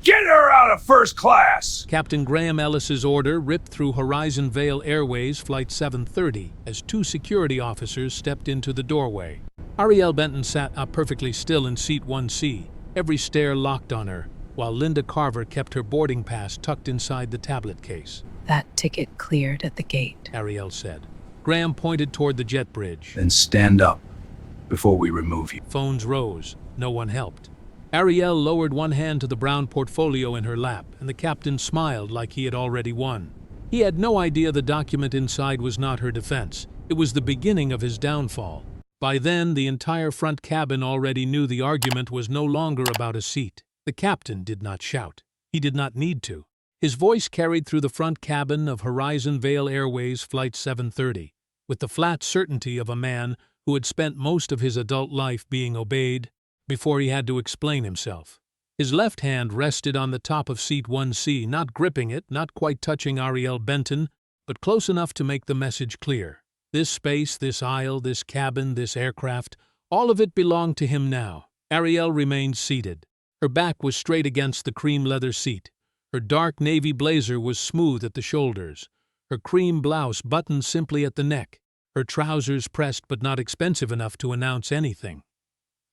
Get her out of first class! Captain Graham Ellis's order ripped through Horizon Vale Airways Flight 730 as two security officers stepped into the doorway. Arielle Benton sat up perfectly still in seat 1C, every stare locked on her, while Linda Carver kept her boarding pass tucked inside the tablet case. That ticket cleared at the gate, Arielle said. Graham pointed toward the jet bridge. Then stand up before we remove you. Phones rose. No one helped. Arielle lowered one hand to the brown portfolio in her lap, and the captain smiled like he had already won. He had no idea the document inside was not her defense. It was the beginning of his downfall. By then, the entire front cabin already knew the argument was no longer about a seat. The captain did not shout. He did not need to. His voice carried through the front cabin of Horizon Vale Airways Flight 730, with the flat certainty of a man who had spent most of his adult life being obeyed before he had to explain himself. His left hand rested on the top of seat 1C, not gripping it, not quite touching Arielle Benton, but close enough to make the message clear. This space, this aisle, this cabin, this aircraft, all of it belonged to him now. Arielle remained seated. Her back was straight against the cream leather seat. Her dark navy blazer was smooth at the shoulders. Her cream blouse buttoned simply at the neck. Her trousers pressed but not expensive enough to announce anything.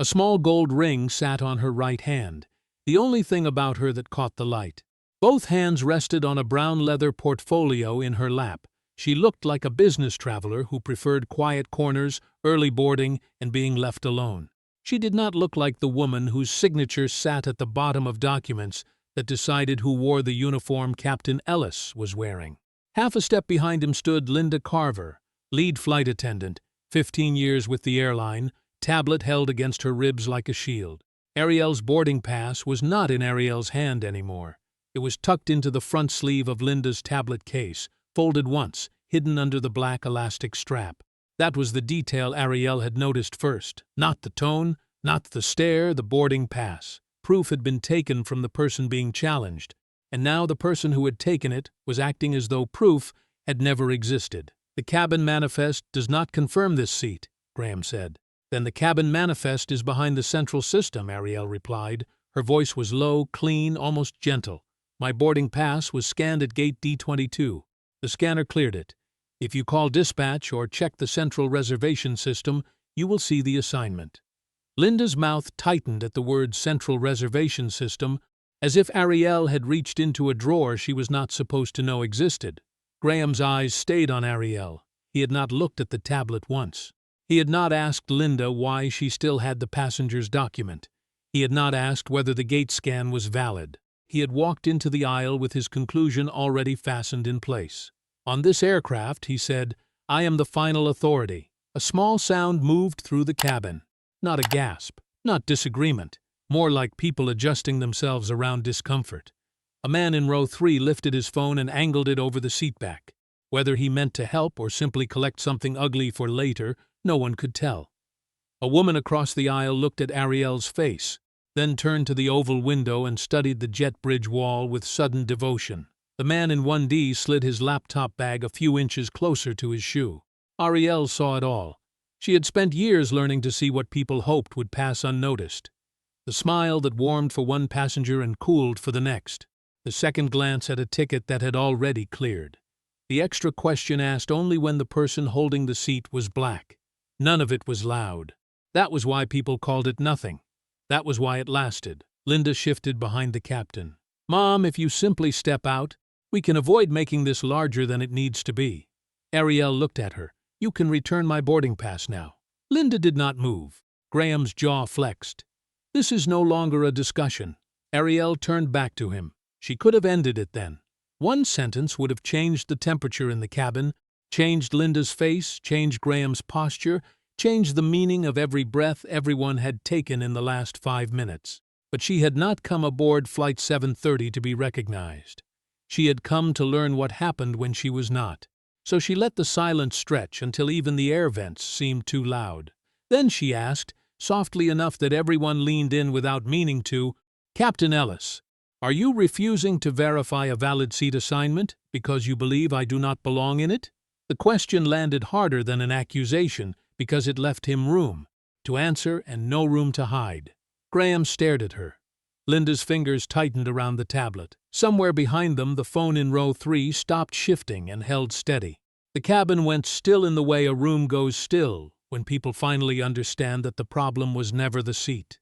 A small gold ring sat on her right hand, the only thing about her that caught the light. Both hands rested on a brown leather portfolio in her lap. She looked like a business traveler who preferred quiet corners, early boarding, and being left alone. She did not look like the woman whose signature sat at the bottom of documents that decided who wore the uniform Captain Ellis was wearing. Half a step behind him stood Linda Carver, lead flight attendant, 15 years with the airline, tablet held against her ribs like a shield. Arielle's boarding pass was not in Arielle's hand anymore. It was tucked into the front sleeve of Linda's tablet case, folded once, hidden under the black elastic strap. That was the detail Arielle had noticed first. Not the tone, not the stare, the boarding pass. Proof had been taken from the person being challenged, and now the person who had taken it was acting as though proof had never existed. The cabin manifest does not confirm this seat, Graham said. Then the cabin manifest is behind the central system, Arielle replied. Her voice was low, clean, almost gentle. My boarding pass was scanned at gate D22. The scanner cleared it. If you call dispatch or check the central reservation system, you will see the assignment. Linda's mouth tightened at the word central reservation system, as if Arielle had reached into a drawer she was not supposed to know existed. Graham's eyes stayed on Arielle. He had not looked at the tablet once. He had not asked Linda why she still had the passenger's document. He had not asked whether the gate scan was valid. He had walked into the aisle with his conclusion already fastened in place. On this aircraft, he said, I am the final authority. A small sound moved through the cabin. Not a gasp, not disagreement, more like people adjusting themselves around discomfort. A man in row 3 lifted his phone and angled it over the seatback. Whether he meant to help or simply collect something ugly for later, no one could tell. A woman across the aisle looked at Arielle's face, then turned to the oval window and studied the jet bridge wall with sudden devotion. The man in 1D slid his laptop bag a few inches closer to his shoe. Arielle saw it all. She had spent years learning to see what people hoped would pass unnoticed. The smile that warmed for one passenger and cooled for the next. The second glance at a ticket that had already cleared. The extra question asked only when the person holding the seat was black. None of it was loud. That was why people called it nothing. That was why it lasted. Linda shifted behind the captain. Mom, if you simply step out, we can avoid making this larger than it needs to be. Arielle looked at her. You can return my boarding pass now. Linda did not move. Graham's jaw flexed. This is no longer a discussion. Arielle turned back to him. She could have ended it then. One sentence would have changed the temperature in the cabin, changed Linda's face, changed Graham's posture, changed the meaning of every breath everyone had taken in the last 5 minutes. But she had not come aboard Flight 730 to be recognized. She had come to learn what happened when she was not. So she let the silence stretch until even the air vents seemed too loud. Then she asked, softly enough that everyone leaned in without meaning to, Captain Ellis, are you refusing to verify a valid seat assignment because you believe I do not belong in it? The question landed harder than an accusation because it left him room to answer and no room to hide. Graham stared at her. Linda's fingers tightened around the tablet. Somewhere behind them, the phone in row 3 stopped shifting and held steady. The cabin went still in the way a room goes still when people finally understand that the problem was never the seat.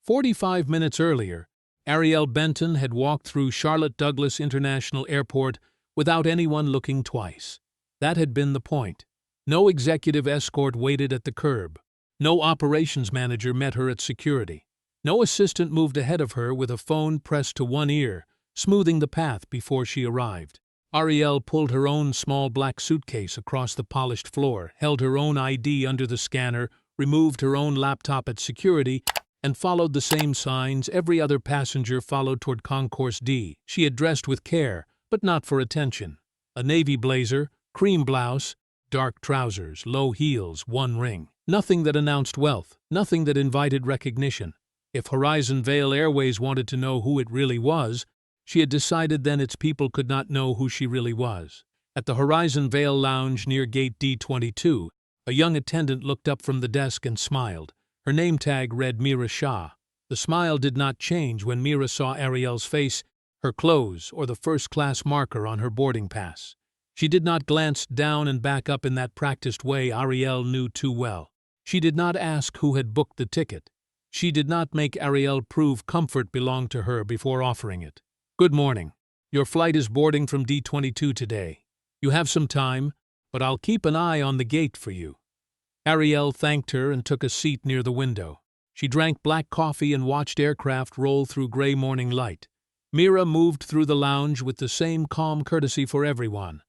45 minutes earlier, Arielle Benton had walked through Charlotte Douglas International Airport without anyone looking twice. That had been the point. No executive escort waited at the curb. No operations manager met her at security. No assistant moved ahead of her with a phone pressed to one ear, smoothing the path before she arrived. Arielle pulled her own small black suitcase across the polished floor, held her own ID under the scanner, removed her own laptop at security, and followed the same signs every other passenger followed toward Concourse D. She had dressed with care, but not for attention. A navy blazer, cream blouse, dark trousers, low heels, one ring. Nothing that announced wealth, nothing that invited recognition. If Horizon Vale Airways wanted to know who it really was, she had decided then its people could not know who she really was. At the Horizon Vale Lounge near Gate D22, a young attendant looked up from the desk and smiled. Her name tag read Mira Shah. The smile did not change when Mira saw Arielle's face, her clothes, or the first-class marker on her boarding pass. She did not glance down and back up in that practiced way Arielle knew too well. She did not ask who had booked the ticket. She did not make Arielle prove comfort belonged to her before offering it. "Good morning. Your flight is boarding from D22 today. You have some time, but I'll keep an eye on the gate for you." Arielle thanked her and took a seat near the window. She drank black coffee and watched aircraft roll through gray morning light. Mira moved through the lounge with the same calm courtesy for everyone.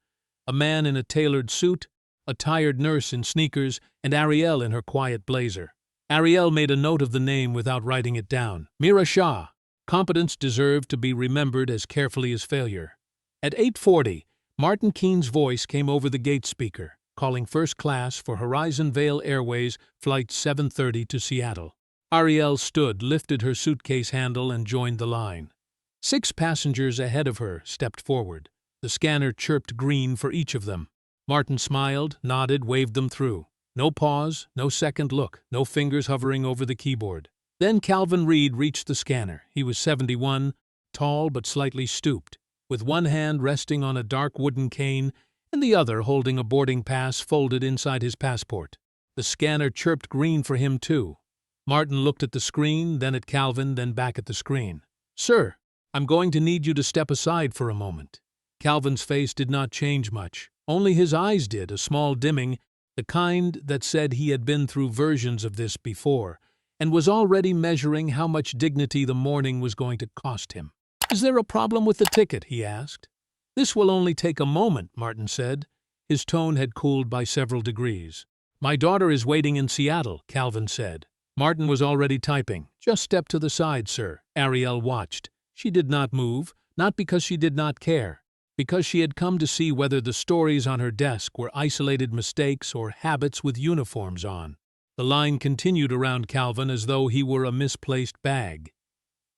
A man in a tailored suit, a tired nurse in sneakers, and Arielle in her quiet blazer. Arielle made a note of the name without writing it down. Mira Shah. Competence deserved to be remembered as carefully as failure. At 8:40, Martin Keene's voice came over the gate speaker, calling first class for Horizon Vale Airways Flight 730 to Seattle. Arielle stood, lifted her suitcase handle, and joined the line. 6 passengers ahead of her stepped forward. The scanner chirped green for each of them. Martin smiled, nodded, waved them through. No pause, no second look, no fingers hovering over the keyboard. Then Calvin Reed reached the scanner. He was 71, tall but slightly stooped, with one hand resting on a dark wooden cane and the other holding a boarding pass folded inside his passport. The scanner chirped green for him too. Martin looked at the screen, then at Calvin, then back at the screen. "Sir, I'm going to need you to step aside for a moment." Calvin's face did not change much. Only his eyes did, a small dimming, the kind that said he had been through versions of this before, and was already measuring how much dignity the morning was going to cost him. "Is there a problem with the ticket?" he asked. "This will only take a moment," Martin said. His tone had cooled by several degrees. "My daughter is waiting in Seattle," Calvin said. Martin was already typing. "Just step to the side, sir." Arielle watched. She did not move, not because she did not care, because she had come to see whether the stories on her desk were isolated mistakes or habits with uniforms on. The line continued around Calvin as though he were a misplaced bag.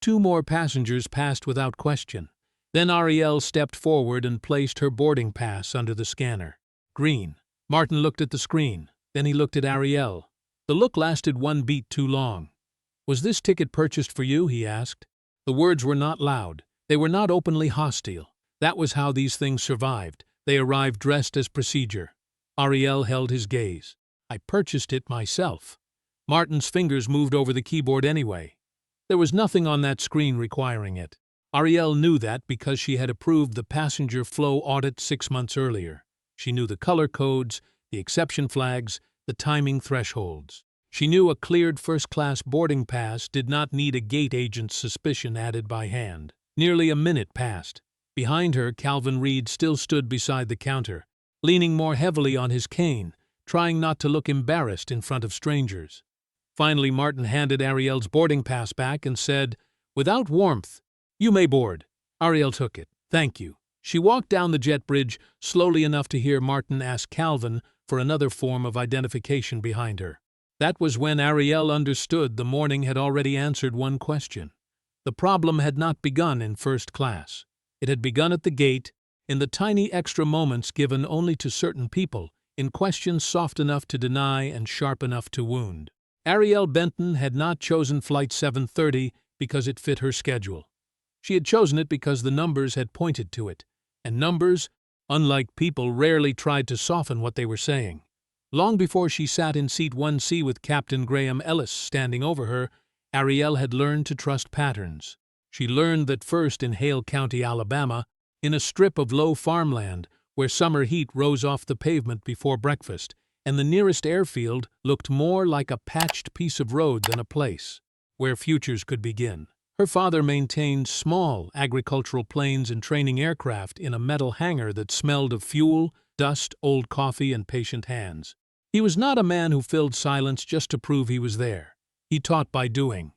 2 more passengers passed without question. Then Arielle stepped forward and placed her boarding pass under the scanner. Green. Martin looked at the screen. Then he looked at Arielle. The look lasted 1 beat too long. "Was this ticket purchased for you?" he asked. The words were not loud. They were not openly hostile. That was how these things survived. They arrived dressed as procedure. Arielle held his gaze. "I purchased it myself." Martin's fingers moved over the keyboard anyway. There was nothing on that screen requiring it. Arielle knew that because she had approved the passenger flow audit 6 months earlier. She knew the color codes, the exception flags, the timing thresholds. She knew a cleared first-class boarding pass did not need a gate agent's suspicion added by hand. Nearly a minute passed. Behind her, Calvin Reed still stood beside the counter, leaning more heavily on his cane, trying not to look embarrassed in front of strangers. Finally, Martin handed Arielle's boarding pass back and said, without warmth, "You may board." Arielle took it. "Thank you." She walked down the jet bridge slowly enough to hear Martin ask Calvin for another form of identification behind her. That was when Arielle understood the morning had already answered one question. The problem had not begun in first class. It had begun at the gate, in the tiny extra moments given only to certain people, in questions soft enough to deny and sharp enough to wound. Arielle Benton had not chosen Flight 730 because it fit her schedule. She had chosen it because the numbers had pointed to it, and numbers, unlike people, rarely tried to soften what they were saying. Long before she sat in seat 1C with Captain Graham Ellis standing over her, Arielle had learned to trust patterns. She learned that first in Hale County, Alabama, in a strip of low farmland where summer heat rose off the pavement before breakfast, and the nearest airfield looked more like a patched piece of road than a place where futures could begin. Her father maintained small agricultural planes and training aircraft in a metal hangar that smelled of fuel, dust, old coffee, and patient hands. He was not a man who filled silence just to prove he was there. He taught by doing.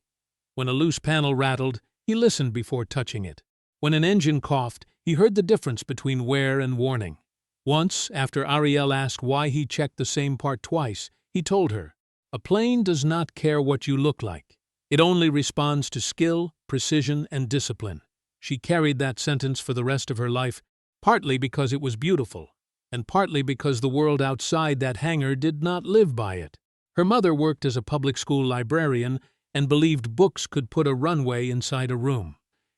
When a loose panel rattled, he listened before touching it. When an engine coughed, he heard the difference between wear and warning. Once, after Arielle asked why he checked the same part twice, he told her, "A plane does not care what you look like. It only responds to skill, precision, and discipline." She carried that sentence for the rest of her life, partly because it was beautiful, and partly because the world outside that hangar did not live by it. Her mother worked as a public school librarian and believed books could put a runway inside a room.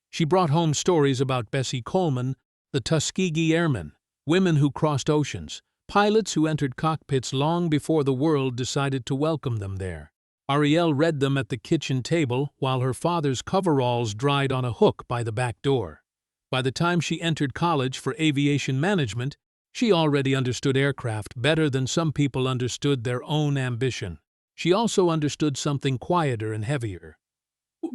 She brought home stories about Bessie Coleman, the Tuskegee Airmen, women who crossed oceans, pilots who entered cockpits long before the world decided to welcome them there. Arielle read them at the kitchen table while her father's coveralls dried on a hook by the back door. By the time she entered college for aviation management, she already understood aircraft better than some people understood their own ambition. She also understood something quieter and heavier.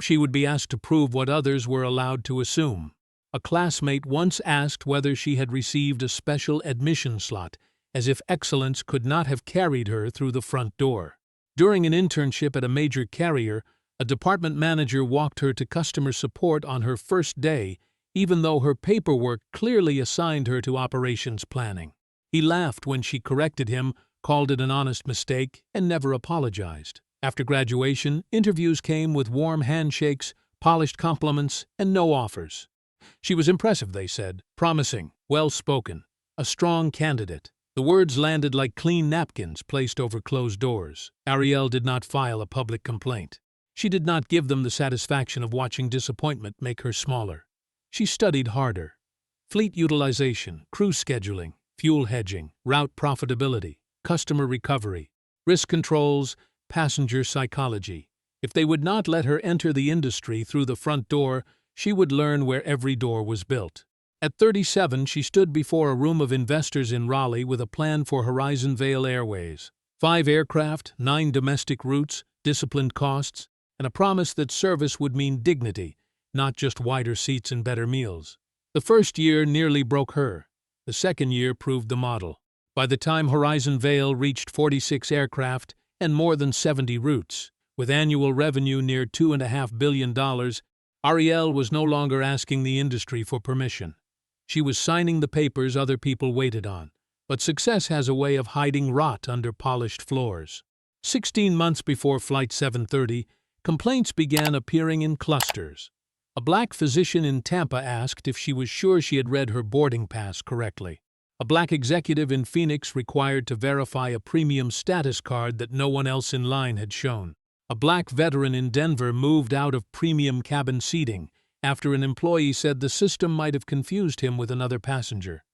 She would be asked to prove what others were allowed to assume. A classmate once asked whether she had received a special admission slot, as if excellence could not have carried her through the front door. During an internship at a major carrier, a department manager walked her to customer support on her first day, even though her paperwork clearly assigned her to operations planning. He laughed when she corrected him, called it an honest mistake, and never apologized. After graduation, interviews came with warm handshakes, polished compliments, and no offers. She was impressive, they said, promising, well-spoken, a strong candidate. The words landed like clean napkins placed over closed doors. Arielle did not file a public complaint. She did not give them the satisfaction of watching disappointment make her smaller. She studied harder. Fleet utilization, crew scheduling, fuel hedging, route profitability, customer recovery, risk controls, passenger psychology. If they would not let her enter the industry through the front door, she would learn where every door was built. At 37, she stood before a room of investors in Raleigh with a plan for Horizon Vale Airways. 5 aircraft, 9 domestic routes, disciplined costs, and a promise that service would mean dignity, not just wider seats and better meals. The first year nearly broke her. The second year proved the model. By the time Horizon Vale reached 46 aircraft and more than 70 routes, with annual revenue near $2.5 billion, Arielle was no longer asking the industry for permission. She was signing the papers other people waited on. But success has a way of hiding rot under polished floors. 16 months before Flight 730, complaints began appearing in clusters. A black physician in Tampa asked if she was sure she had read her boarding pass correctly. A black executive in Phoenix required to verify a premium status card that no one else in line had shown. A black veteran in Denver moved out of premium cabin seating after an employee said the system might have confused him with another passenger.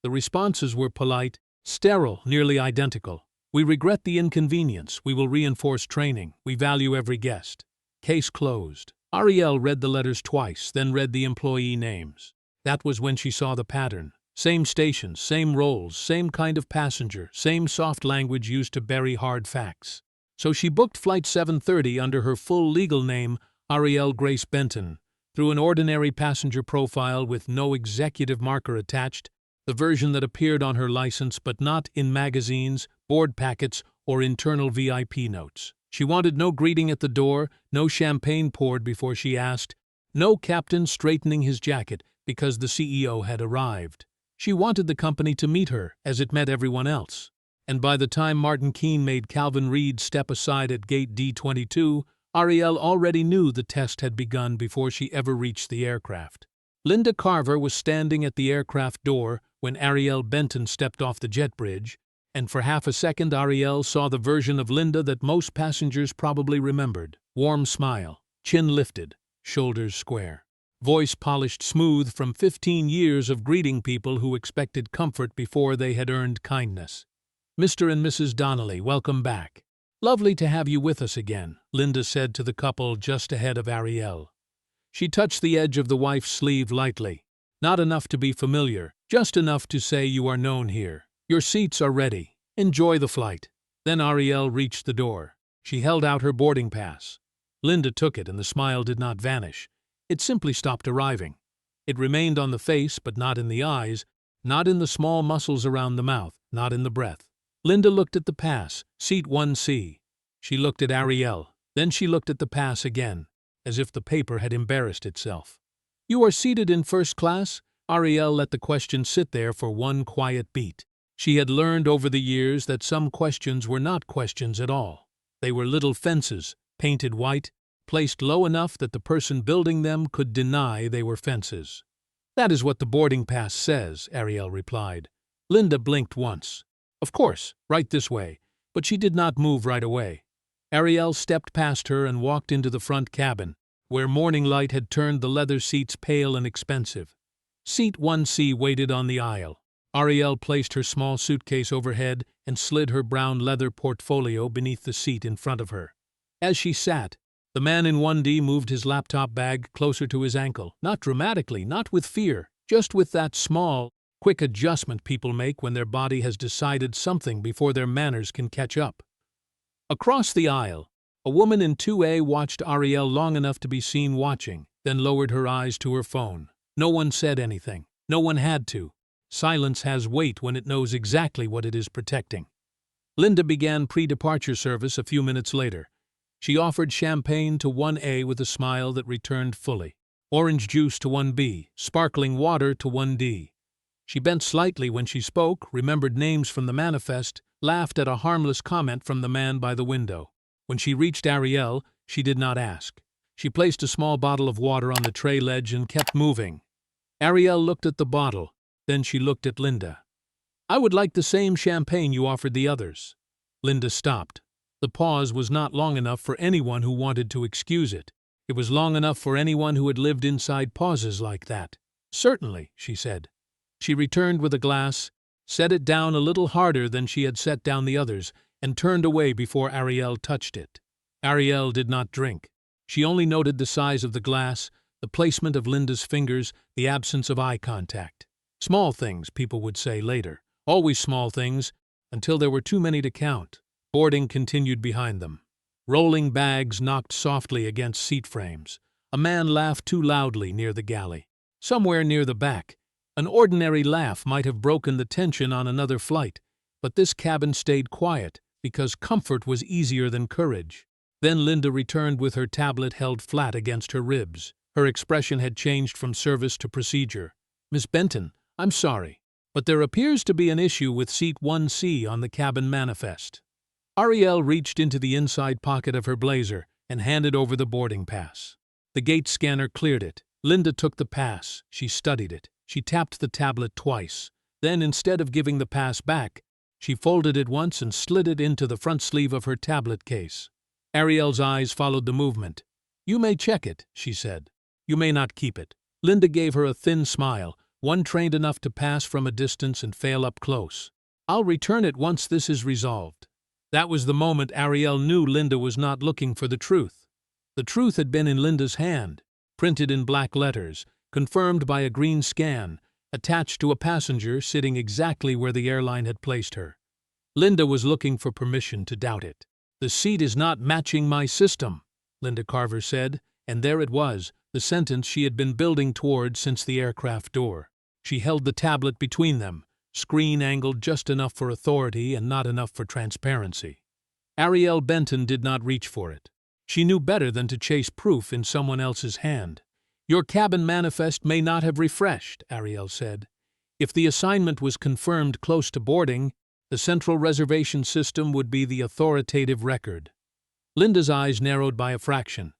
The responses were polite, sterile, nearly identical. "We regret the inconvenience. We will reinforce training. We value every guest." Case closed. Arielle read the letters twice, then read the employee names. That was when she saw the pattern. Same stations, same roles, same kind of passenger, same soft language used to bury hard facts. So she booked Flight 730 under her full legal name, Arielle Grace Benton, through an ordinary passenger profile with no executive marker attached, the version that appeared on her license but not in magazines, board packets, or internal VIP notes. She wanted no greeting at the door, no champagne poured before she asked, no captain straightening his jacket because the CEO had arrived. She wanted the company to meet her as it met everyone else. And by the time Martin Keene made Calvin Reed step aside at gate D22, Arielle already knew the test had begun before she ever reached the aircraft. Linda Carver was standing at the aircraft door when Arielle Benton stepped off the jet bridge, and for half a second Arielle saw the version of Linda that most passengers probably remembered. Warm smile, chin lifted, shoulders square. Voice polished smooth from 15 years of greeting people who expected comfort before they had earned kindness. "Mr. and Mrs. Donnelly, welcome back. Lovely to have you with us again," Linda said to the couple just ahead of Arielle. She touched the edge of the wife's sleeve lightly. "Not enough to be familiar, just enough to say you are known here. Your seats are ready. Enjoy the flight." Then Arielle reached the door. She held out her boarding pass. Linda took it, and the smile did not vanish. It simply stopped arriving. It remained on the face, but not in the eyes, not in the small muscles around the mouth, not in the breath. Linda looked at the pass, seat 1C. She looked at Arielle. Then she looked at the pass again, as if the paper had embarrassed itself. "You are seated in first class?" Arielle let the question sit there for one quiet beat. She had learned over the years that some questions were not questions at all. They were little fences, painted white, placed low enough that the person building them could deny they were fences. "That is what the boarding pass says," Arielle replied. Linda blinked once. "Of course, right this way," but she did not move right away. Arielle stepped past her and walked into the front cabin, where morning light had turned the leather seats pale and expensive. Seat 1C waited on the aisle. Arielle placed her small suitcase overhead and slid her brown leather portfolio beneath the seat in front of her. As she sat, the man in 1D moved his laptop bag closer to his ankle, not dramatically, not with fear, just with that small, quick adjustment people make when their body has decided something before their manners can catch up. Across the aisle, a woman in 2A watched Arielle long enough to be seen watching, then lowered her eyes to her phone. No one said anything. No one had to. Silence has weight when it knows exactly what it is protecting. Linda began pre-departure service a few minutes later. She offered champagne to 1A with a smile that returned fully, orange juice to 1B, sparkling water to 1D. She bent slightly when she spoke, remembered names from the manifest, laughed at a harmless comment from the man by the window. When she reached Arielle, she did not ask. She placed a small bottle of water on the tray ledge and kept moving. Arielle looked at the bottle. Then she looked at Linda. "I would like the same champagne you offered the others." Linda stopped. The pause was not long enough for anyone who wanted to excuse it. It was long enough for anyone who had lived inside pauses like that. "Certainly," she said. She returned with a glass, set it down a little harder than she had set down the others, and turned away before Arielle touched it. Arielle did not drink. She only noted the size of the glass, the placement of Linda's fingers, the absence of eye contact. Small things, people would say later. Always small things, until there were too many to count. Boarding continued behind them. Rolling bags knocked softly against seat frames. A man laughed too loudly near the galley. Somewhere near the back, an ordinary laugh might have broken the tension on another flight, but this cabin stayed quiet because comfort was easier than courage. Then Linda returned with her tablet held flat against her ribs. Her expression had changed from service to procedure. "Miss Benton, I'm sorry, but there appears to be an issue with seat 1C on the cabin manifest." Arielle reached into the inside pocket of her blazer and handed over the boarding pass. The gate scanner cleared it. Linda took the pass. She studied it. She tapped the tablet twice. Then, instead of giving the pass back, she folded it once and slid it into the front sleeve of her tablet case. Arielle's eyes followed the movement. "You may check it," she said. "You may not keep it." Linda gave her a thin smile, one trained enough to pass from a distance and fail up close. "I'll return it once this is resolved." That was the moment Arielle knew Linda was not looking for the truth. The truth had been in Linda's hand, printed in black letters, confirmed by a green scan, attached to a passenger sitting exactly where the airline had placed her. Linda was looking for permission to doubt it. "The seat is not matching my system," Linda Carver said, and there it was, the sentence she had been building toward since the aircraft door. She held the tablet between them, screen angled just enough for authority and not enough for transparency. Arielle Benton did not reach for it. She knew better than to chase proof in someone else's hand. "Your cabin manifest may not have refreshed," Arielle said. "If the assignment was confirmed close to boarding, the central reservation system would be the authoritative record." Linda's eyes narrowed by a fraction.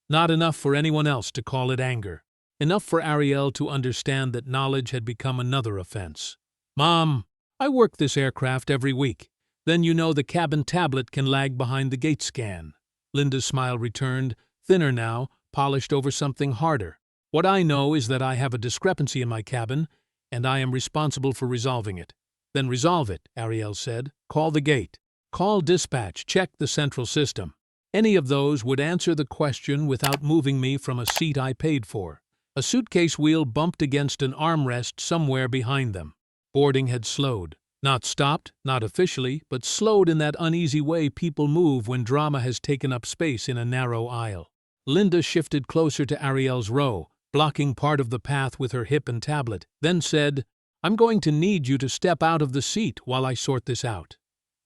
Not enough for anyone else to call it anger. Enough for Arielle to understand that knowledge had become another offense. "Mom, I work this aircraft every week. Then you know the cabin tablet can lag behind the gate scan." Linda's smile returned, thinner now, polished over something harder. What I know is that I have a discrepancy in my cabin, and I am responsible for resolving it. Then resolve it, Arielle said. Call the gate. Call dispatch. Check the central system. Any of those would answer the question without moving me from a seat I paid for. A suitcase wheel bumped against an armrest somewhere behind them. Boarding had slowed. Not stopped, not officially, but slowed in that uneasy way people move when drama has taken up space in a narrow aisle. Linda shifted closer to Arielle's row, blocking part of the path with her hip and tablet, then said, "I'm going to need you to step out of the seat while I sort this out."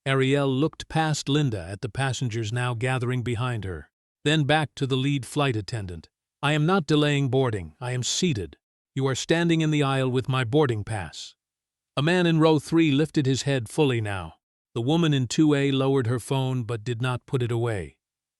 Arielle looked past Linda at the passengers now gathering behind her, then back to the lead flight attendant. "I am not delaying boarding. I am seated. You are standing in the aisle with my boarding pass." A man in row 3 lifted his head fully now. The woman in 2A lowered her phone but did not put it away.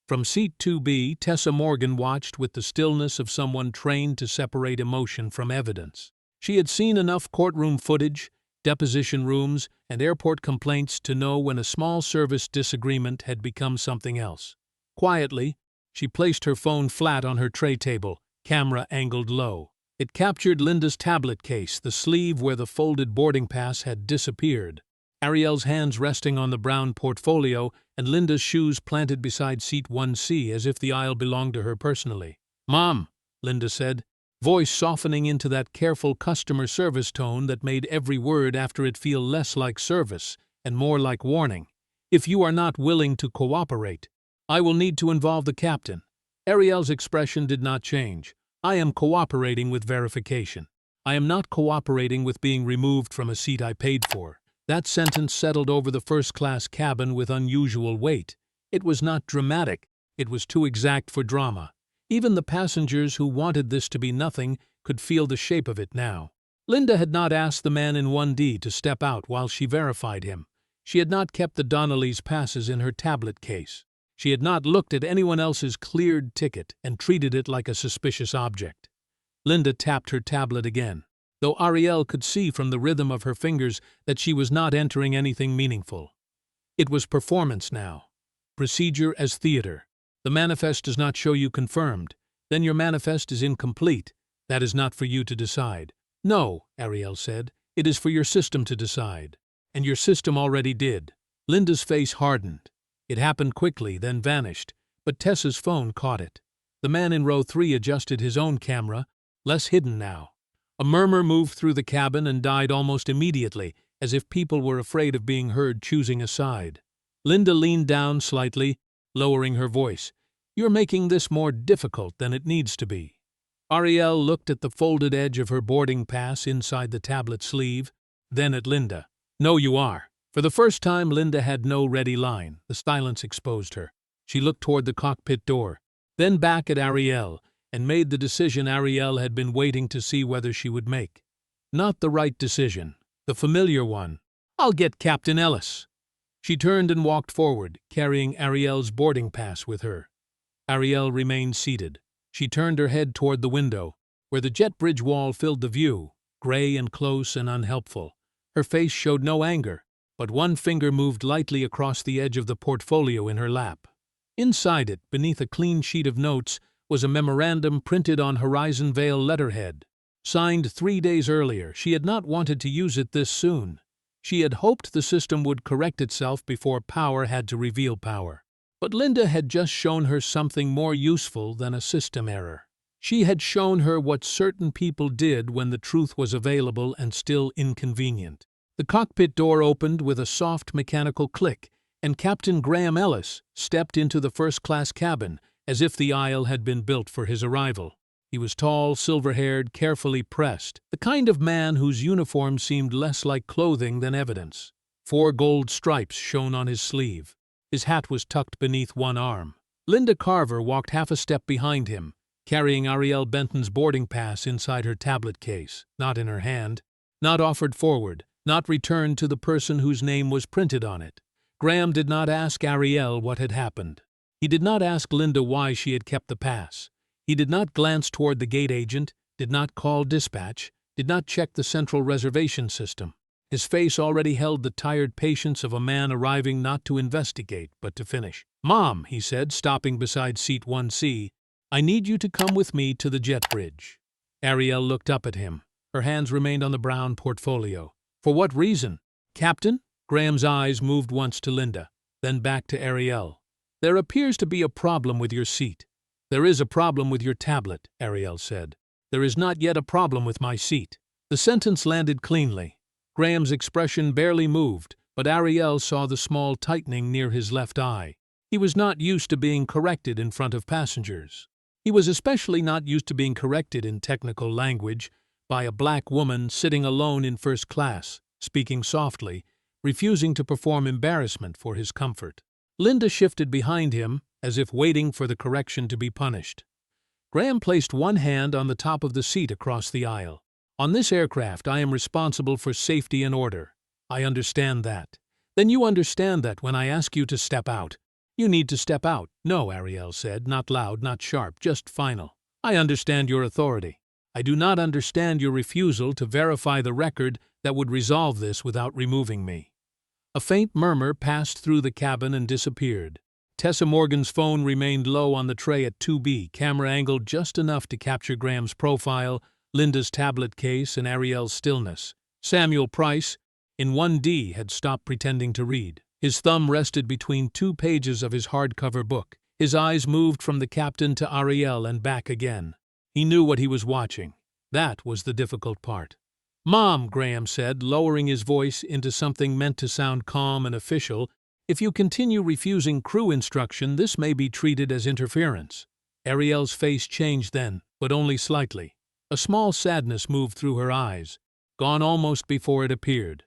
From seat 2B, Tessa Morgan watched with the stillness of someone trained to separate emotion from evidence. She had seen enough courtroom footage, deposition rooms, and airport complaints to know when a small service disagreement had become something else. Quietly, she placed her phone flat on her tray table, camera angled low. It captured Linda's tablet case, the sleeve where the folded boarding pass had disappeared. Arielle's hands resting on the brown portfolio, and Linda's shoes planted beside seat 1C as if the aisle belonged to her personally. "Mom," Linda said, voice softening into that careful customer service tone that made every word after it feel less like service and more like warning. "If you are not willing to cooperate, I will need to involve the captain." Arielle's expression did not change. "I am cooperating with verification. I am not cooperating with being removed from a seat I paid for." That sentence settled over the first-class cabin with unusual weight. It was not dramatic. It was too exact for drama. Even the passengers who wanted this to be nothing could feel the shape of it now. Linda had not asked the man in 1D to step out while she verified him. She had not kept the Donnellys' passes in her tablet case. She had not looked at anyone else's cleared ticket and treated it like a suspicious object. Linda tapped her tablet again, though Arielle could see from the rhythm of her fingers that she was not entering anything meaningful. It was performance now. Procedure as theater. The manifest does not show you confirmed. Then your manifest is incomplete. That is not for you to decide. "No," Arielle said. "It is for your system to decide." And your system already did. Linda's face hardened. It happened quickly, then vanished, but Tessa's phone caught it. The man in row 3 adjusted his own camera, less hidden now. A murmur moved through the cabin and died almost immediately, as if people were afraid of being heard choosing a side. Linda leaned down slightly, lowering her voice. "You're making this more difficult than it needs to be." Arielle looked at the folded edge of her boarding pass inside the tablet sleeve, then at Linda. "No, you are." For the first time, Linda had no ready line. The silence exposed her. She looked toward the cockpit door, then back at Arielle, and made the decision Arielle had been waiting to see whether she would make. Not the right decision, the familiar one. "I'll get Captain Ellis." She turned and walked forward, carrying Arielle's boarding pass with her. Arielle remained seated. She turned her head toward the window, where the jet bridge wall filled the view, gray and close and unhelpful. Her face showed no anger, but one finger moved lightly across the edge of the portfolio in her lap. Inside it, beneath a clean sheet of notes, was a memorandum printed on Horizon Vale letterhead. Signed 3 days earlier, she had not wanted to use it this soon. She had hoped the system would correct itself before power had to reveal power. But Linda had just shown her something more useful than a system error. She had shown her what certain people did when the truth was available and still inconvenient. The cockpit door opened with a soft mechanical click, and Captain Graham Ellis stepped into the first-class cabin, as if the aisle had been built for his arrival. He was tall, silver-haired, carefully pressed, the kind of man whose uniform seemed less like clothing than evidence. 4 gold stripes shone on his sleeve. His hat was tucked beneath one arm. Linda Carver walked half a step behind him, carrying Arielle Benton's boarding pass inside her tablet case, not in her hand, not offered forward, not returned to the person whose name was printed on it. Graham did not ask Arielle what had happened. He did not ask Linda why she had kept the pass. He did not glance toward the gate agent, did not call dispatch, did not check the central reservation system. His face already held the tired patience of a man arriving not to investigate, but to finish. "Mom," he said, stopping beside seat 1C, I need you to come with me to the jet bridge." Arielle looked up at him. Her hands remained on the brown portfolio. "For what reason?" "Captain?" Graham's eyes moved once to Linda, then back to Arielle. "There appears to be a problem with your seat." "There is a problem with your tablet," Arielle said. "There is not yet a problem with my seat." The sentence landed cleanly. Graham's expression barely moved, but Arielle saw the small tightening near his left eye. He was not used to being corrected in front of passengers. He was especially not used to being corrected in technical language by a black woman sitting alone in first class, speaking softly, refusing to perform embarrassment for his comfort. Linda shifted behind him, as if waiting for the correction to be punished. Graham placed one hand on the top of the seat across the aisle. "On this aircraft, I am responsible for safety and order. I understand that. Then you understand that when I ask you to step out, you need to step out." "No," Arielle said, not loud, not sharp, just final. "I understand your authority. I do not understand your refusal to verify the record that would resolve this without removing me." A faint murmur passed through the cabin and disappeared. Tessa Morgan's phone remained low on the tray at 2B, camera angled just enough to capture Graham's profile, Linda's tablet case, and Arielle's stillness. Samuel Price, in 1D, had stopped pretending to read. His thumb rested between 2 pages of his hardcover book. His eyes moved from the captain to Arielle and back again. He knew what he was watching. That was the difficult part. "Mom," Graham said, lowering his voice into something meant to sound calm and official, "if you continue refusing crew instruction, this may be treated as interference." Arielle's face changed then, but only slightly. A small sadness moved through her eyes, gone almost before it appeared.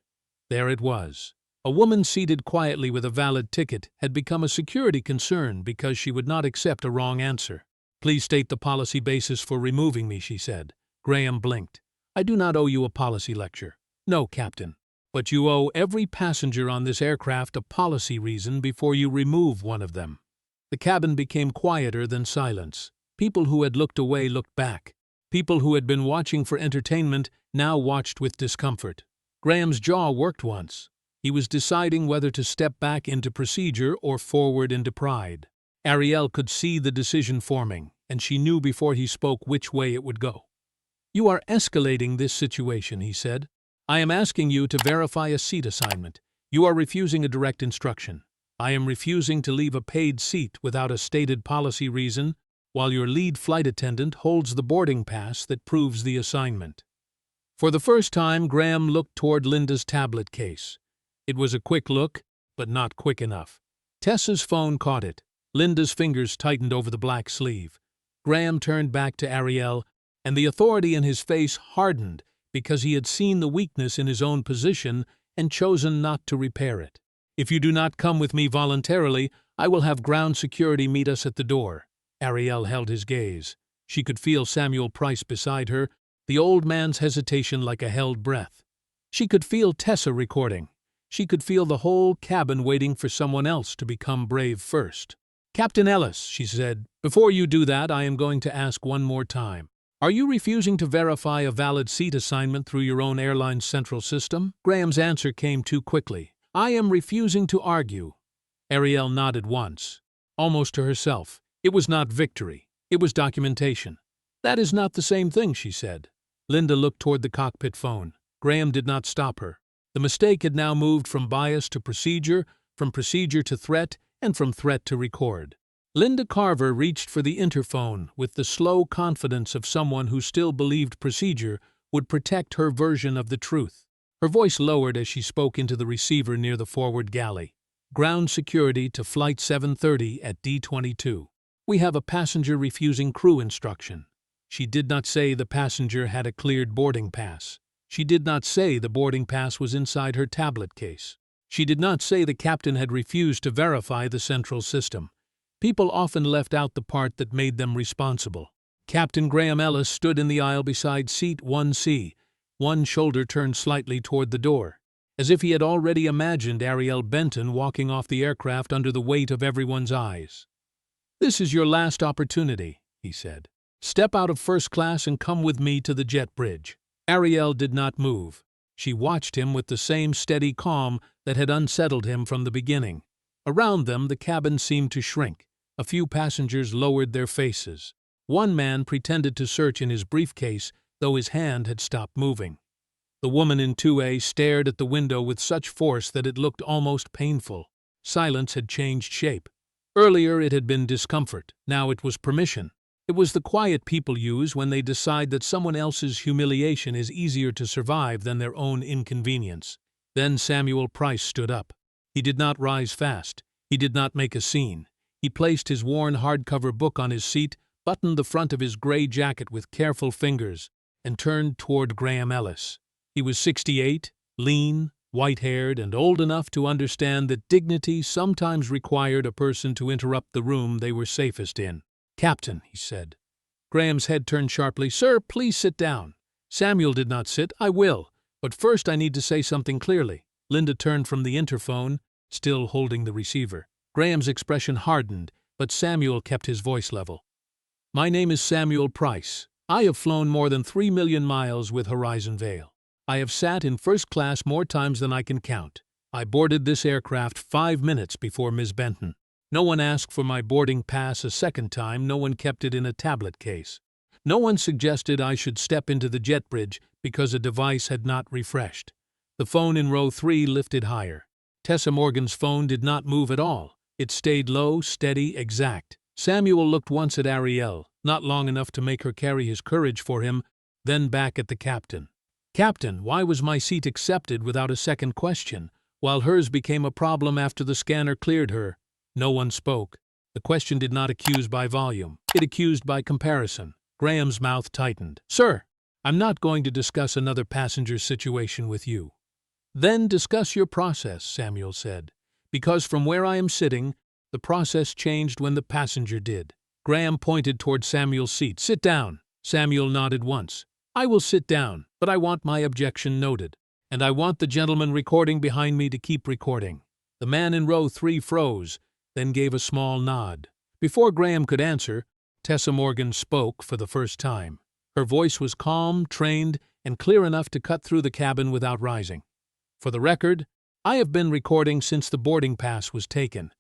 There it was. A woman seated quietly with a valid ticket had become a security concern because she would not accept a wrong answer. "Please state the policy basis for removing me," she said. Graham blinked. "I do not owe you a policy lecture." "No, Captain. But you owe every passenger on this aircraft a policy reason before you remove one of them." The cabin became quieter than silence. People who had looked away looked back. People who had been watching for entertainment now watched with discomfort. Graham's jaw worked once. He was deciding whether to step back into procedure or forward into pride. Arielle could see the decision forming, and she knew before he spoke which way it would go. "You are escalating this situation," he said. "I am asking you to verify a seat assignment. You are refusing a direct instruction. I am refusing to leave a paid seat without a stated policy reason, while your lead flight attendant holds the boarding pass that proves the assignment." For the first time, Graham looked toward Linda's tablet case. It was a quick look, but not quick enough. Tessa's phone caught it. Linda's fingers tightened over the black sleeve. Graham turned back to Arielle, and the authority in his face hardened because he had seen the weakness in his own position and chosen not to repair it. "If you do not come with me voluntarily, I will have ground security meet us at the door." Arielle held his gaze. She could feel Samuel Price beside her, the old man's hesitation like a held breath. She could feel Tessa recording. She could feel the whole cabin waiting for someone else to become brave first. "Captain Ellis," she said, "before you do that, I am going to ask one more time. Are you refusing to verify a valid seat assignment through your own airline's central system?" Graham's answer came too quickly. "I am refusing to argue." Arielle nodded once, almost to herself. It was not victory. It was documentation. "That is not the same thing," she said. Linda looked toward the cockpit phone. Graham did not stop her. The mistake had now moved from bias to procedure, from procedure to threat, and from threat to record. Linda Carver reached for the interphone with the slow confidence of someone who still believed procedure would protect her version of the truth. Her voice lowered as she spoke into the receiver near the forward galley. "Ground security to Flight 730 at D22. We have a passenger refusing crew instruction." She did not say the passenger had a cleared boarding pass. She did not say the boarding pass was inside her tablet case. She did not say the captain had refused to verify the central system. People often left out the part that made them responsible. Captain Graham Ellis stood in the aisle beside seat 1C, one shoulder turned slightly toward the door, as if he had already imagined Arielle Benton walking off the aircraft under the weight of everyone's eyes. "This is your last opportunity," he said. "Step out of first class and come with me to the jet bridge." Arielle did not move. She watched him with the same steady calm that had unsettled him from the beginning. Around them, the cabin seemed to shrink. A few passengers lowered their faces. One man pretended to search in his briefcase, though his hand had stopped moving. The woman in 2A stared at the window with such force that it looked almost painful. Silence had changed shape. Earlier it had been discomfort, now it was permission. It was the quiet people use when they decide that someone else's humiliation is easier to survive than their own inconvenience. Then Samuel Price stood up. He did not rise fast. He did not make a scene. He placed his worn hardcover book on his seat, buttoned the front of his gray jacket with careful fingers, and turned toward Graham Ellis. He was 68, lean, white-haired, and old enough to understand that dignity sometimes required a person to interrupt the room they were safest in. "Captain," he said. Graham's head turned sharply. "Sir, please sit down." Samuel did not sit. "I will. But first I need to say something clearly." Linda turned from the interphone, still holding the receiver. Graham's expression hardened, but Samuel kept his voice level. "My name is Samuel Price. I have flown more than 3 million miles with Horizon Vale. I have sat in first class more times than I can count. I boarded this aircraft 5 minutes before Ms. Benton. No one asked for my boarding pass a second time, no one kept it in a tablet case. No one suggested I should step into the jet bridge because a device had not refreshed. The phone in row 3 lifted higher. Tessa Morgan's phone did not move at all. It stayed low, steady, exact. Samuel looked once at Arielle, not long enough to make her carry his courage for him, then back at the captain. "Captain, why was my seat accepted without a second question, while hers became a problem after the scanner cleared her?" No one spoke. The question did not accuse by volume. It accused by comparison. Graham's mouth tightened. "Sir, I'm not going to discuss another passenger's situation with you." "Then discuss your process," Samuel said. "Because from where I am sitting, the process changed when the passenger did." Graham pointed toward Samuel's seat. "Sit down." Samuel nodded once. "I will sit down, but I want my objection noted. And I want the gentleman recording behind me to keep recording." The man in row 3 froze, then gave a small nod. Before Graham could answer, Tessa Morgan spoke for the first time. Her voice was calm, trained, and clear enough to cut through the cabin without rising. "For the record, I have been recording since the boarding pass was taken."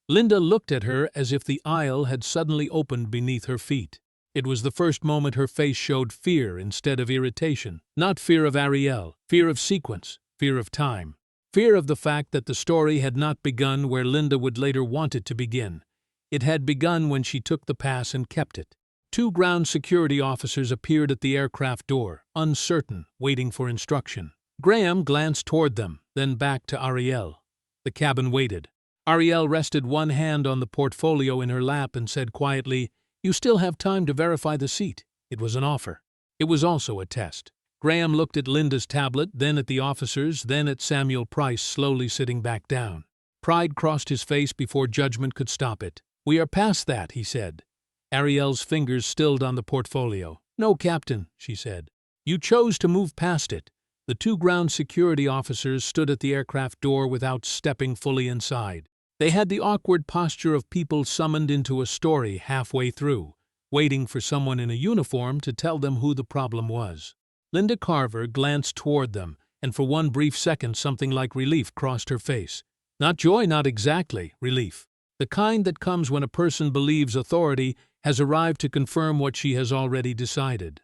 Linda looked at her as if the aisle had suddenly opened beneath her feet. It was the first moment her face showed fear instead of irritation. Not fear of Arielle, fear of sequence, fear of time. Fear of the fact that the story had not begun where Linda would later want it to begin. It had begun when she took the pass and kept it. 2 ground security officers appeared at the aircraft door, uncertain, waiting for instruction. Graham glanced toward them, then back to Arielle. The cabin waited. Arielle rested one hand on the portfolio in her lap and said quietly, "You still have time to verify the seat." It was an offer. It was also a test. Graham looked at Linda's tablet, then at the officers, then at Samuel Price slowly sitting back down. Pride crossed his face before judgment could stop it. "We are past that," he said. Arielle's fingers stilled on the portfolio. "No, Captain," she said. "You chose to move past it." The 2 ground security officers stood at the aircraft door without stepping fully inside. They had the awkward posture of people summoned into a story halfway through, waiting for someone in a uniform to tell them who the problem was. Linda Carver glanced toward them, and for one brief second something like relief crossed her face. Not joy, not exactly, relief. The kind that comes when a person believes authority has arrived to confirm what she has already decided.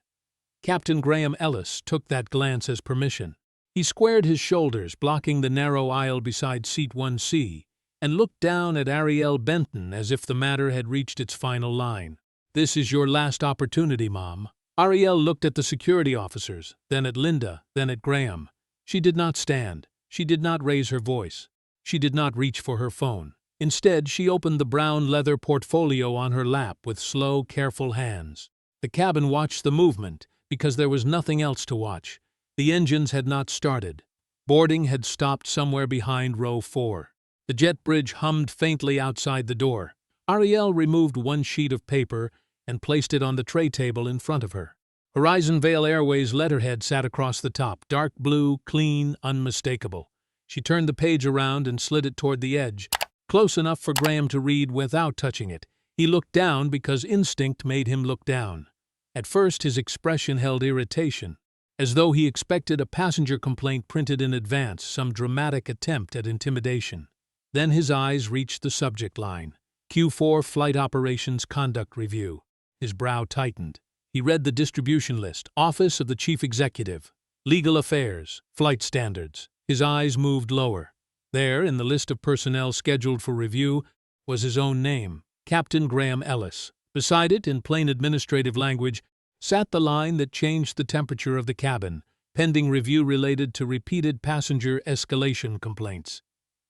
Captain Graham Ellis took that glance as permission. He squared his shoulders, blocking the narrow aisle beside seat 1C, and looked down at Arielle Benton as if the matter had reached its final line. "This is your last opportunity, Mom." Arielle looked at the security officers, then at Linda, then at Graham. She did not stand. She did not raise her voice. She did not reach for her phone. Instead, she opened the brown leather portfolio on her lap with slow, careful hands. The cabin watched the movement, because there was nothing else to watch. The engines had not started. Boarding had stopped somewhere behind row 4. The jet bridge hummed faintly outside the door. Arielle removed one sheet of paper and placed it on the tray table in front of her. Horizon Vale Airways letterhead sat across the top, dark blue, clean, unmistakable. She turned the page around and slid it toward the edge, close enough for Graham to read without touching it. He looked down because instinct made him look down. At first his expression held irritation, as though he expected a passenger complaint printed in advance, some dramatic attempt at intimidation. Then his eyes reached the subject line, Q4 Flight Operations Conduct Review. His brow tightened. He read the distribution list: Office of the Chief Executive, Legal Affairs, Flight Standards. His eyes moved lower. There, in the list of personnel scheduled for review, was his own name, Captain Graham Ellis. Beside it, in plain administrative language, sat the line that changed the temperature of the cabin, pending review related to repeated passenger escalation complaints.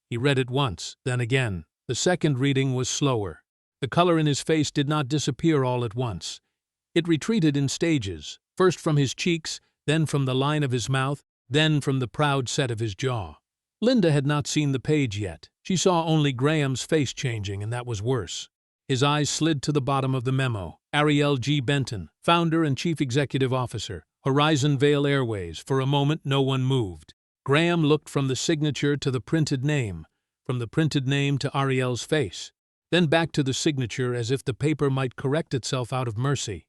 He read it once, then again. The second reading was slower. The color in his face did not disappear all at once. It retreated in stages, first from his cheeks, then from the line of his mouth, then from the proud set of his jaw. Linda had not seen the page yet. She saw only Graham's face changing, and that was worse. His eyes slid to the bottom of the memo. Arielle Benton, Founder and Chief Executive Officer, Horizon Vale Airways. For a moment, no one moved. Graham looked from the signature to the printed name, from the printed name to Arielle's face, then back to the signature as if the paper might correct itself out of mercy.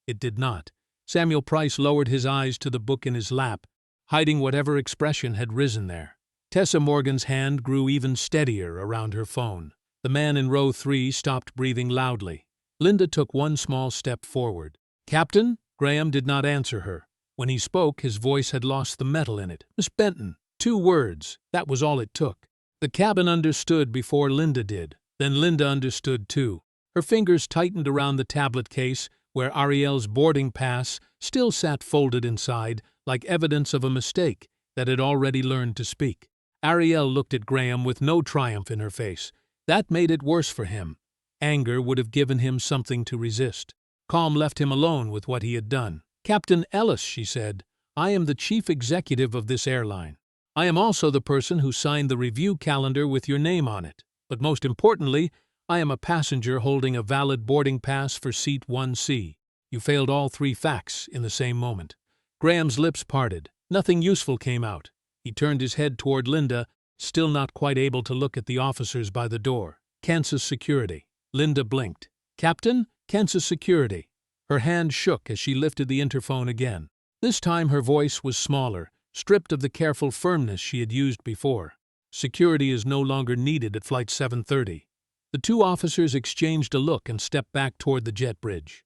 It did not. Samuel Price lowered his eyes to the book in his lap, hiding whatever expression had risen there. Tessa Morgan's hand grew even steadier around her phone. The man in row 3 stopped breathing loudly. Linda took one small step forward. "Captain?" Graham did not answer her. When he spoke, his voice had lost the metal in it. "Miss Benton." 2 words. That was all it took. The cabin understood before Linda did. Then Linda understood too. Her fingers tightened around the tablet case, where Arielle's boarding pass still sat folded inside, like evidence of a mistake that had already learned to speak. Arielle looked at Graham with no triumph in her face. That made it worse for him. Anger would have given him something to resist. Calm left him alone with what he had done. "Captain Ellis," she said, "I am the chief executive of this airline. I am also the person who signed the review calendar with your name on it. But most importantly, I am a passenger holding a valid boarding pass for seat 1C. You failed all 3 facts in the same moment." Graham's lips parted. Nothing useful came out. He turned his head toward Linda, still not quite able to look at the officers by the door. "Kansas Security." Linda blinked. "Captain, Kansas Security." Her hand shook as she lifted the interphone again. This time her voice was smaller, stripped of the careful firmness she had used before. "Security is no longer needed at Flight 730. The 2 officers exchanged a look and stepped back toward the jet bridge.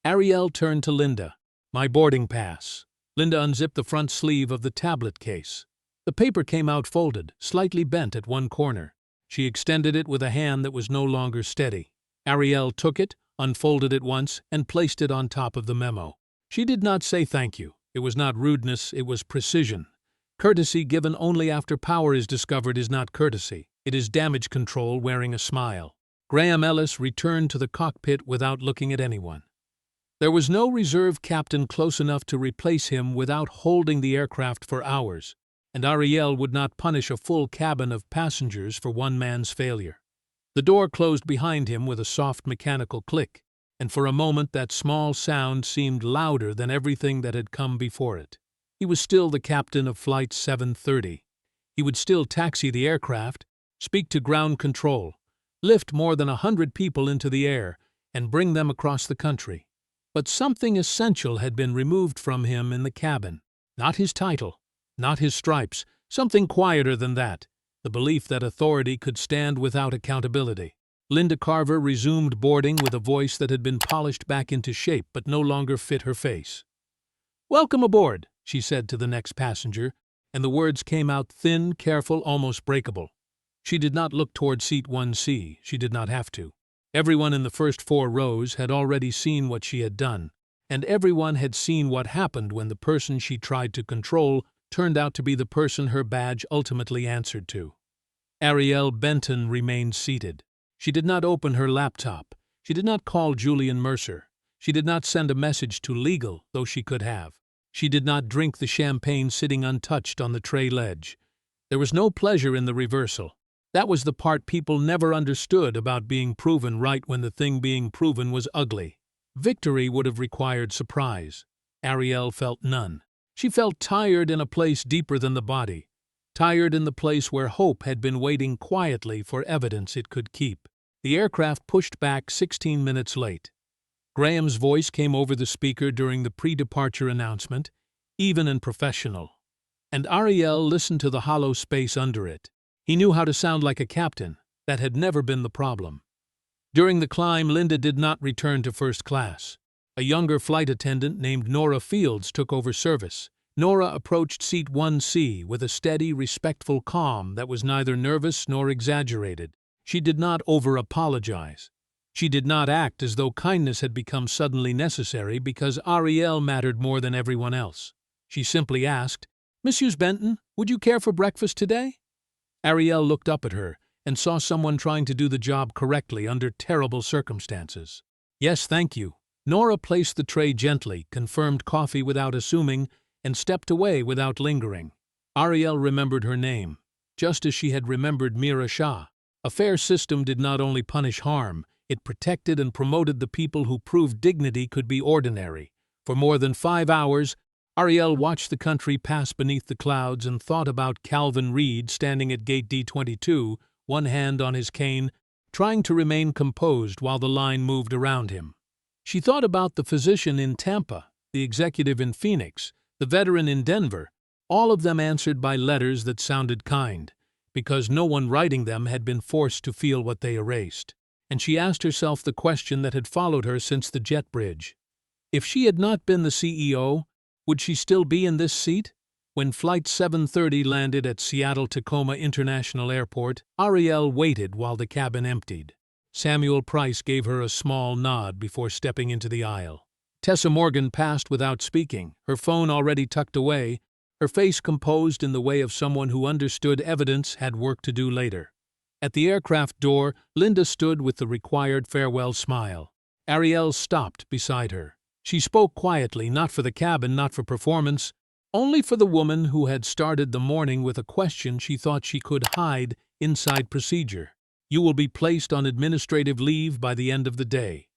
Arielle turned to Linda. "My boarding pass." Linda unzipped the front sleeve of the tablet case. The paper came out folded, slightly bent at one corner. She extended it with a hand that was no longer steady. Arielle took it, unfolded it once, and placed it on top of the memo. She did not say thank you. It was not rudeness, it was precision. Courtesy given only after power is discovered is not courtesy. It is damage control wearing a smile. Graham Ellis returned to the cockpit without looking at anyone. There was no reserve captain close enough to replace him without holding the aircraft for hours, and Arielle would not punish a full cabin of passengers for one man's failure. The door closed behind him with a soft mechanical click, and for a moment that small sound seemed louder than everything that had come before it. He was still the captain of Flight 730. He would still taxi the aircraft, speak to ground control, lift more than 100 people into the air, and bring them across the country. But something essential had been removed from him in the cabin. Not his title, not his stripes, something quieter than that, the belief that authority could stand without accountability. Linda Carver resumed boarding with a voice that had been polished back into shape but no longer fit her face. "Welcome aboard," she said to the next passenger, and the words came out thin, careful, almost breakable. She did not look toward seat 1C. She did not have to. Everyone in the first 4 rows had already seen what she had done, and everyone had seen what happened when the person she tried to control turned out to be the person her badge ultimately answered to. Arielle Benton remained seated. She did not open her laptop. She did not call Julian Mercer. She did not send a message to legal, though she could have. She did not drink the champagne sitting untouched on the tray ledge. There was no pleasure in the reversal. That was the part people never understood about being proven right when the thing being proven was ugly. Victory would have required surprise. Arielle felt none. She felt tired in a place deeper than the body, tired in the place where hope had been waiting quietly for evidence it could keep. The aircraft pushed back 16 minutes late. Graham's voice came over the speaker during the pre-departure announcement, even and professional, and Arielle listened to the hollow space under it. He knew how to sound like a captain. That had never been the problem. During the climb, Linda did not return to first class. A younger flight attendant named Nora Fields took over service. Nora approached seat 1C with a steady, respectful calm that was neither nervous nor exaggerated. She did not over-apologize. She did not act as though kindness had become suddenly necessary because Arielle mattered more than everyone else. She simply asked, "Mrs. Benton, would you care for breakfast today?" Arielle looked up at her and saw someone trying to do the job correctly under terrible circumstances. "Yes, thank you." Nora placed the tray gently, confirmed coffee without assuming, and stepped away without lingering. Arielle remembered her name, just as she had remembered Mira Shah. A fair system did not only punish harm, it protected and promoted the people who proved dignity could be ordinary. For more than 5 hours, Arielle watched the country pass beneath the clouds and thought about Calvin Reed standing at gate D22, one hand on his cane, trying to remain composed while the line moved around him. She thought about the physician in Tampa, the executive in Phoenix, the veteran in Denver, all of them answered by letters that sounded kind, because no one writing them had been forced to feel what they erased. And she asked herself the question that had followed her since the jet bridge. If she had not been the CEO, would she still be in this seat? When Flight 730 landed at Seattle-Tacoma International Airport, Arielle waited while the cabin emptied. Samuel Price gave her a small nod before stepping into the aisle. Tessa Morgan passed without speaking, her phone already tucked away, her face composed in the way of someone who understood evidence had work to do later. At the aircraft door, Linda stood with the required farewell smile. Arielle stopped beside her. She spoke quietly, not for the cabin, not for performance, only for the woman who had started the morning with a question she thought she could hide inside procedure. "You will be placed on administrative leave by the end of the day.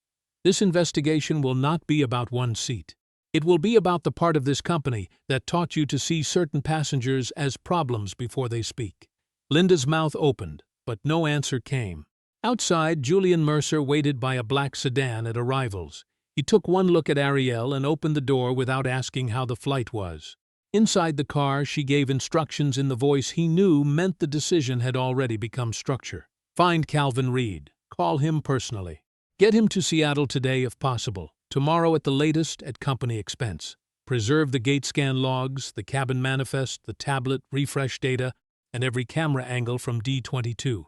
This investigation will not be about one seat. It will be about the part of this company that taught you to see certain passengers as problems before they speak." Linda's mouth opened, but no answer came. Outside, Julian Mercer waited by a black sedan at arrivals. He took one look at Arielle and opened the door without asking how the flight was. Inside the car, she gave instructions in the voice he knew meant the decision had already become structure. "Find Calvin Reed. Call him personally. Get him to Seattle today if possible. Tomorrow at the latest at company expense. Preserve the gate scan logs, the cabin manifest, the tablet, refresh data, and every camera angle from D22.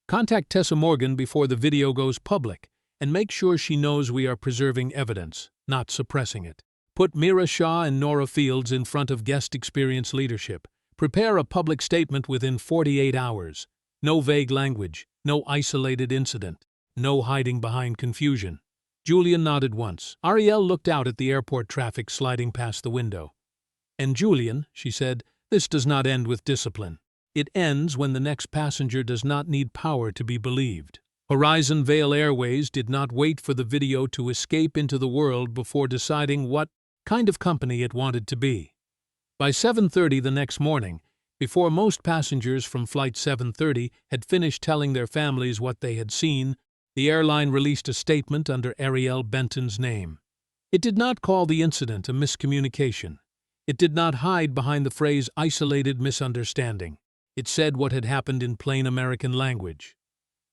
Contact Tessa Morgan before the video goes public, and make sure she knows we are preserving evidence, not suppressing it. Put Mira Shah and Nora Fields in front of guest experience leadership. Prepare a public statement within 48 hours. No vague language, no isolated incident, no hiding behind confusion." Julian nodded once. Arielle looked out at the airport traffic sliding past the window. "And Julian," she said, "this does not end with discipline. It ends when the next passenger does not need power to be believed." Horizon Vale Airways did not wait for the video to escape into the world before deciding what kind of company it wanted to be. By 7:30 the next morning, before most passengers from Flight 730 had finished telling their families what they had seen, the airline released a statement under Arielle Benton's name. It did not call the incident a miscommunication. It did not hide behind the phrase isolated misunderstanding. It said what had happened in plain American language.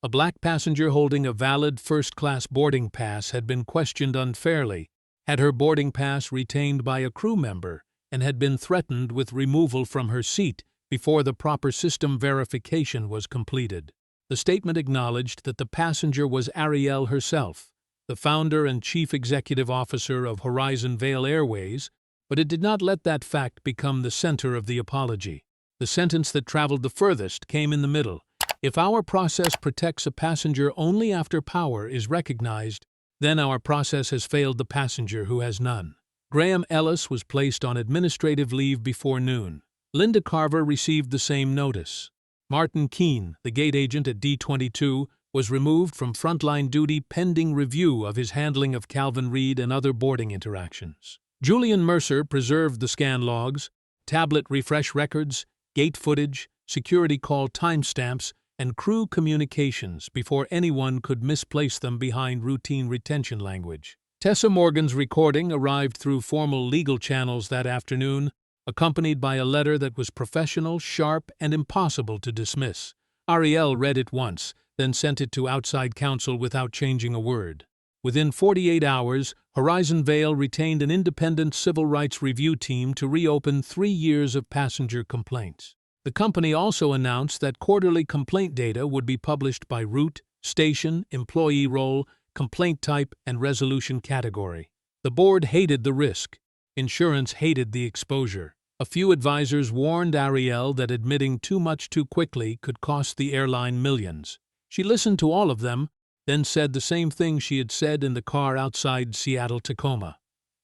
A black passenger holding a valid first-class boarding pass had been questioned unfairly, had her boarding pass retained by a crew member, and had been threatened with removal from her seat before the proper system verification was completed. The statement acknowledged that the passenger was Arielle herself, the founder and chief executive officer of Horizon Vale Airways, but it did not let that fact become the center of the apology. The sentence that traveled the furthest came in the middle. "If our process protects a passenger only after power is recognized, then our process has failed the passenger who has none." Graham Ellis was placed on administrative leave before noon. Linda Carver received the same notice. Martin Keene, the gate agent at D22, was removed from frontline duty pending review of his handling of Calvin Reed and other boarding interactions. Julian Mercer preserved the scan logs, tablet refresh records, gate footage, security call timestamps, and crew communications before anyone could misplace them behind routine retention language. Tessa Morgan's recording arrived through formal legal channels that afternoon, accompanied by a letter that was professional, sharp, and impossible to dismiss. Arielle read it once, then sent it to outside counsel without changing a word. Within 48 hours, Horizon Vale retained an independent civil rights review team to reopen 3 years of passenger complaints. The company also announced that quarterly complaint data would be published by route, station, employee role, complaint type, and resolution category. The board hated the risk. Insurance hated the exposure. A few advisors warned Arielle that admitting too much too quickly could cost the airline millions. She listened to all of them, then said the same thing she had said in the car outside Seattle-Tacoma.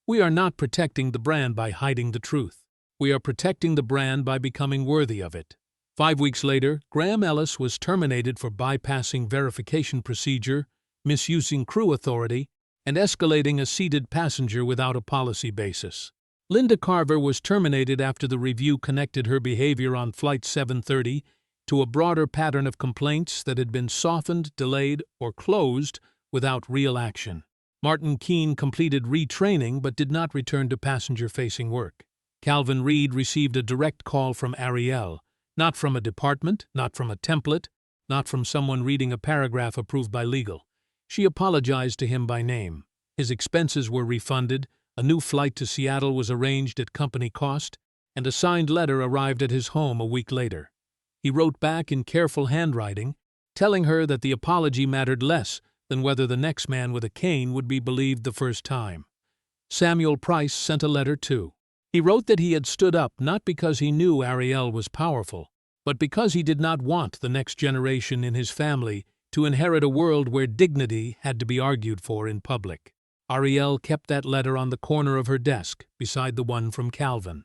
"We are not protecting the brand by hiding the truth. We are protecting the brand by becoming worthy of it." 5 weeks later, Graham Ellis was terminated for bypassing verification procedure, misusing crew authority, and escalating a seated passenger without a policy basis. Linda Carver was terminated after the review connected her behavior on Flight 730 to a broader pattern of complaints that had been softened, delayed, or closed without real action. Martin Keene completed retraining but did not return to passenger-facing work. Calvin Reed received a direct call from Arielle, not from a department, not from a template, not from someone reading a paragraph approved by legal. She apologized to him by name. His expenses were refunded, a new flight to Seattle was arranged at company cost, and a signed letter arrived at his home a week later. He wrote back in careful handwriting, telling her that the apology mattered less than whether the next man with a cane would be believed the first time. Samuel Price sent a letter too. He wrote that he had stood up not because he knew Arielle was powerful, but because he did not want the next generation in his family to inherit a world where dignity had to be argued for in public. Arielle kept that letter on the corner of her desk, beside the one from Calvin.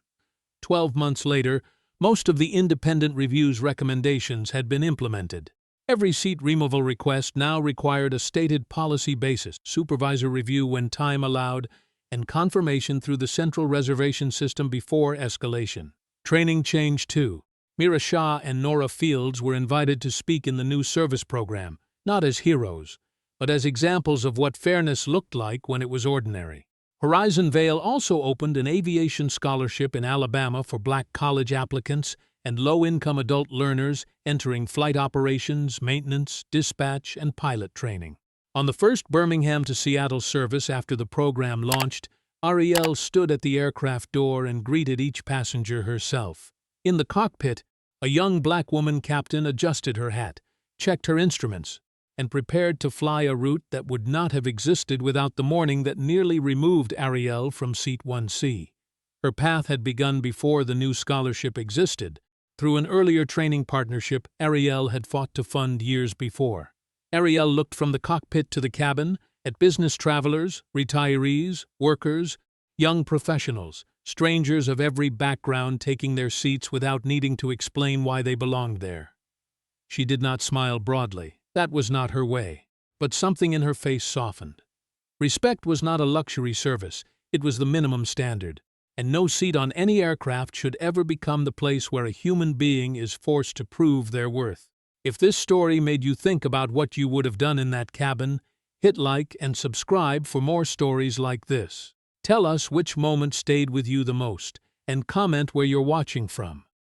12 months later, most of the independent review's recommendations had been implemented. Every seat removal request now required a stated policy basis, supervisor review when time allowed, and confirmation through the central reservation system before escalation. Training changed too. Mira Shah and Nora Fields were invited to speak in the new service program, not as heroes, but as examples of what fairness looked like when it was ordinary. Horizon Vale also opened an aviation scholarship in Alabama for black college applicants and low-income adult learners entering flight operations, maintenance, dispatch, and pilot training. On the first Birmingham to Seattle service after the program launched, Arielle stood at the aircraft door and greeted each passenger herself. In the cockpit, a young black woman captain adjusted her hat, checked her instruments, and prepared to fly a route that would not have existed without the morning that nearly removed Arielle from Seat 1C. Her path had begun before the new scholarship existed. Through an earlier training partnership Arielle had fought to fund years before. Arielle looked from the cockpit to the cabin, at business travelers, retirees, workers, young professionals, strangers of every background taking their seats without needing to explain why they belonged there. She did not smile broadly. That was not her way, but something in her face softened. Respect was not a luxury service, it was the minimum standard, and no seat on any aircraft should ever become the place where a human being is forced to prove their worth. If this story made you think about what you would have done in that cabin, hit like and subscribe for more stories like this. Tell us which moment stayed with you the most, and comment where you're watching from.